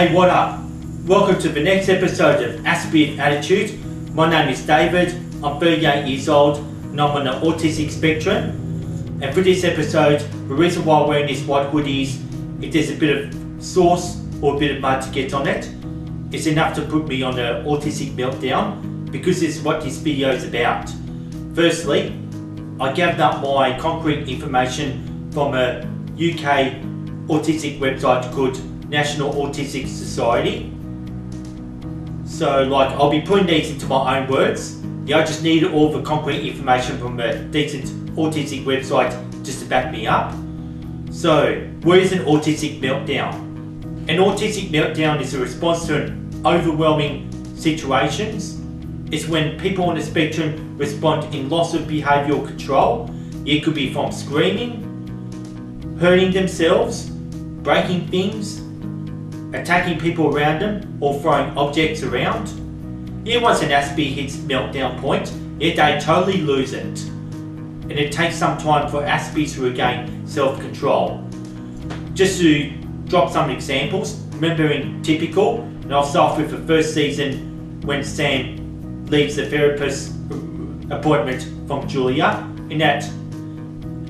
Hey, what up? Welcome to the next episode of Aspie Attitude. My name is David, I'm 38 years old and I'm on the autistic spectrum. And for this episode, the reason why I'm wearing this white hoodie is if there's a bit of sauce or a bit of mud to get on it, it's enough to put me on an autistic meltdown, because this is what this video is about. Firstly, I gathered up my concrete information from a UK autistic website called National Autistic Society. So I'll be putting these into my own words. Yeah, I just needed all the concrete information from a decent autistic website just to back me up. So, what is an autistic meltdown? An autistic meltdown is a response to an overwhelming situations. It's when people on the spectrum respond in loss of behavioural control. It could be from screaming, hurting themselves, breaking things, attacking people around them, or throwing objects around. Once an Aspie hits meltdown point, they totally lose it. And it takes some time for Aspies to regain self-control. Just to drop some examples, remember in Typical, and I'll start with the first season when Sam leaves the therapist appointment from Julia. In that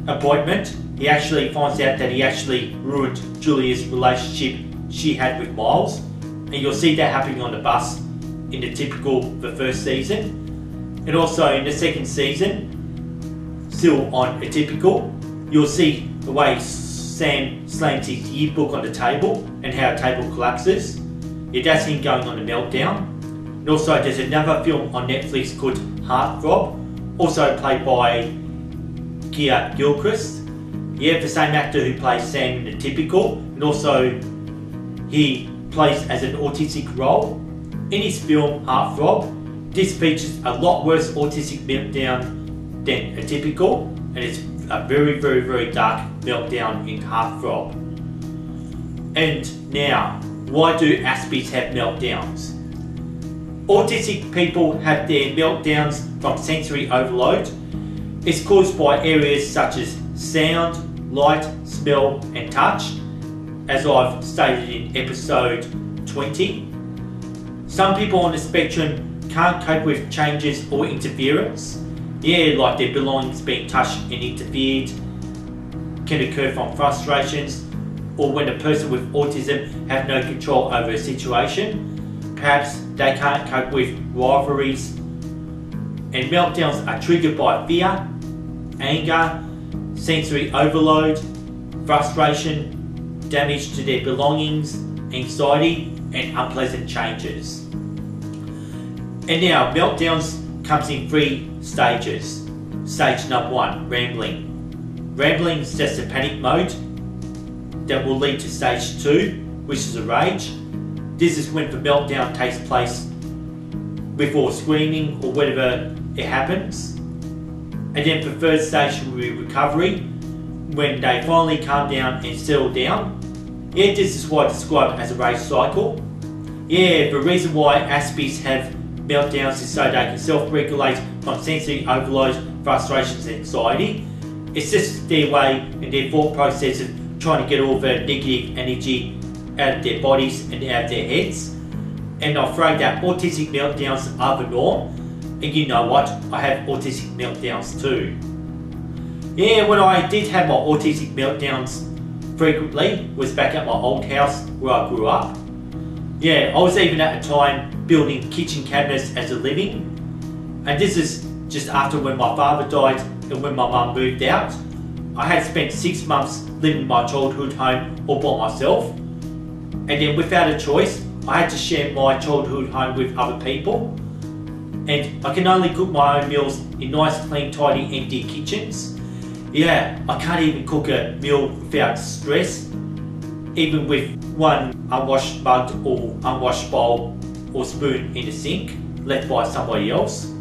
appointment, he actually finds out that he actually ruined Julia's relationship she had with Miles, and you'll see that happening on the bus in the Typical, the first season. And also in the second season, still on a Typical, you'll see the way Sam slams his yearbook on the table and how the table collapses. That's him going on a meltdown. And also there's another film on Netflix called Heartthrob, also played by Kia Gilchrist. The same actor who plays Sam in the Typical, and also he plays as an autistic role. In his film Heartthrob, this features a lot worse autistic meltdown than a Typical, and it's a very, very, very dark meltdown in Heartthrob. And now, why do Aspies have meltdowns? Autistic people have their meltdowns from sensory overload. It's caused by areas such as sound, light, smell and touch, as I've stated in episode 20. Some people on the spectrum can't cope with changes or interference. Like their belongings being touched and interfered can occur from frustrations, or when a person with autism have no control over a situation. Perhaps they can't cope with rivalries. And meltdowns are triggered by fear, anger, sensory overload, frustration, damage to their belongings, anxiety and unpleasant changes. And now meltdowns comes in 3 stages. Stage number 1, rambling. Rambling is just a panic mode that will lead to stage 2, which is a rage. This is when the meltdown takes place before screaming or whatever it happens. And then the third stage will be recovery, when they finally calm down and settle down. This is what I describe as a rage cycle. The reason why Aspies have meltdowns is so they can self-regulate from sensory overload, frustrations and anxiety. It's just their way and their thought process of trying to get all the negative energy out of their bodies and out of their heads. And I'm afraid that autistic meltdowns are the norm. And you know what? I have autistic meltdowns too. When I did have my autistic meltdowns frequently was back at my old house where I grew up. I was even at the time building kitchen cabinets as a living. And this is just after when my father died and when my mum moved out. I had spent 6 months living in my childhood home all by myself. And then without a choice, I had to share my childhood home with other people. And I can only cook my own meals in nice, clean, tidy, empty kitchens. I can't even cook a meal without stress, even with one unwashed mug or unwashed bowl or spoon in the sink left by somebody else.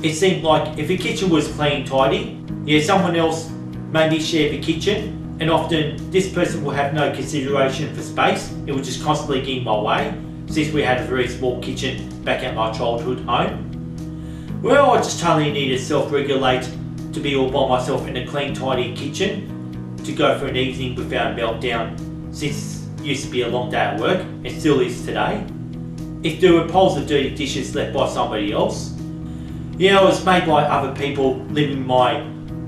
It seemed like if the kitchen was clean and tidy, someone else maybe share the kitchen, and often this person will have no consideration for space. It will just constantly get in my way, since we had a very small kitchen back at my childhood home. I just totally needed to self-regulate to be all by myself in a clean, tidy kitchen to go for an evening without a meltdown, since used to be a long day at work and still is today. If there were piles of dirty dishes left by somebody else. Yeah, I was made by other people living in my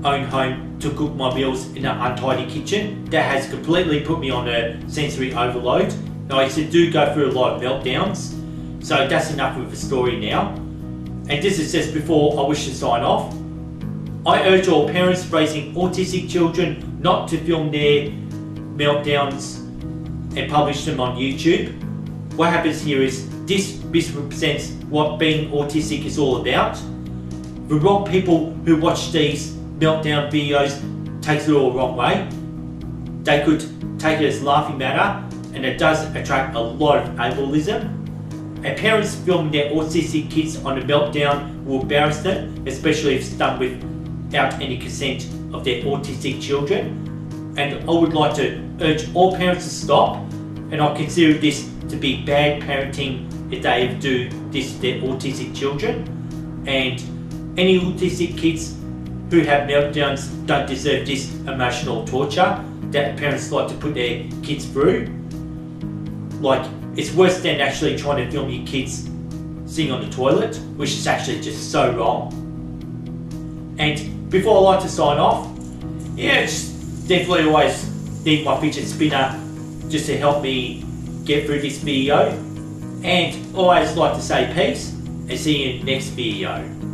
own home to cook my meals in an untidy kitchen. That has completely put me on a sensory overload. And I do go through a lot of meltdowns. So that's enough of a story now. And this is just before I wish to sign off. I urge all parents raising autistic children not to film their meltdowns and publish them on YouTube. What happens here is this misrepresents what being autistic is all about. The wrong people who watch these meltdown videos takes it all the wrong way. They could take it as laughing matter, and it does attract a lot of ableism. And parents filming their autistic kids on a meltdown will embarrass them, especially if it's done without any consent of their autistic children. And I would like to urge all parents to stop, and I consider this to be bad parenting if they do this to their autistic children. And any autistic kids who have meltdowns don't deserve this emotional torture that parents like to put their kids through. Like, it's worse than actually trying to film your kids sitting on the toilet, which is actually just so wrong. And before I like to sign off, yeah, just definitely always need my fidget spinner just to help me get through this video. And always like to say peace and see you in the next video.